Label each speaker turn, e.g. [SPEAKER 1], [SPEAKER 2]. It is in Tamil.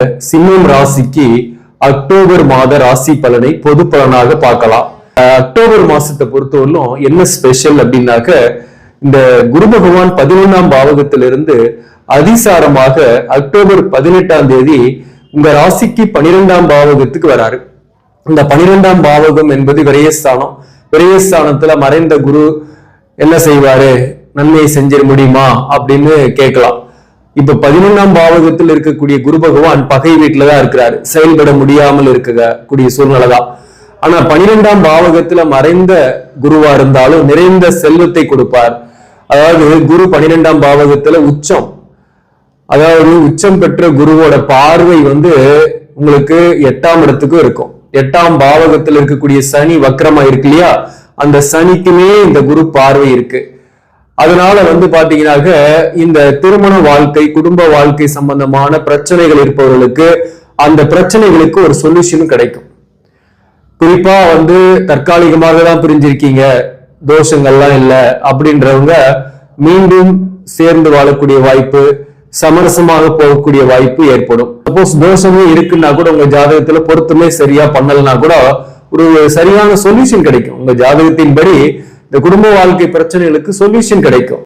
[SPEAKER 1] சிம்மம் ராசிக்கு அக்டோபர் மாத ராசி பலனை பொது பலனாக பார்க்கலாம். அக்டோபர் மாசத்தை பொறுத்தவரையிலும் என்ன ஸ்பெஷல் அப்படின்னாக்க, இந்த குரு பகவான் 11ஆம் பாவகத்திலிருந்து அதிசாரமாக அக்டோபர் 18ஆம் தேதி உங்க ராசிக்கு 12ஆம் பாவகத்துக்கு வராரு. இந்த 12ஆம் பாவகம் என்பது விரயஸ்தானம். விரயஸ்தானத்துல மறைந்த குரு என்ன செய்வாரு, நன்மையை செஞ்சிட முடியுமா அப்படின்னு கேட்கலாம். இப்ப 11ஆம் பாவகத்தில் இருக்கக்கூடிய குரு பகவான் பகை வீட்டுலதான் இருக்கிறாரு, செயல்பட முடியாமல் இருக்கக்கூடிய சூழ்நிலை தான். ஆனா 12ஆம் பாவகத்துல மறைந்த குருவா இருந்தாலும் நிறைந்த செல்வத்தை கொடுப்பார். அதாவது குரு 12ஆம் பாவகத்துல உச்சம், அதாவது உச்சம் பெற்ற குருவோட பார்வை உங்களுக்கு 8ஆம் இடத்துக்கும் இருக்கும். 8ஆம் பாவகத்தில் இருக்கக்கூடிய சனி வக்ரமா இருக்கு இல்லையா, அந்த சனிக்குமே இந்த குரு பார்வை இருக்கு. அதனால பாத்தீங்கன்னாக்க இந்த திருமண வாழ்க்கை, குடும்ப வாழ்க்கை சம்பந்தமான பிரச்சனைகள் இருப்பவர்களுக்கு அந்த பிரச்சனைகளுக்கு ஒரு சொல்யூஷன் கிடைக்கும். குறிப்பா தற்காலிகமாக தான் பிரிஞ்சிருக்கீங்க, தோஷங்கள்லாம் இல்லை அப்படின்றவங்க மீண்டும் சேர்ந்து வாழக்கூடிய வாய்ப்பு, சமரசமாக போகக்கூடிய வாய்ப்பு ஏற்படும். சப்போஸ் தோஷமே இருக்குன்னா கூட உங்க ஜாதகத்துல பொருத்தமே சரியா பண்ணலன்னா கூட ஒரு சரியான சொல்யூஷன் கிடைக்கும். உங்க ஜாதகத்தின்படி இந்த குடும்ப வாழ்க்கை பிரச்சனைகளுக்கு சொல்யூஷன் கிடைக்கும்.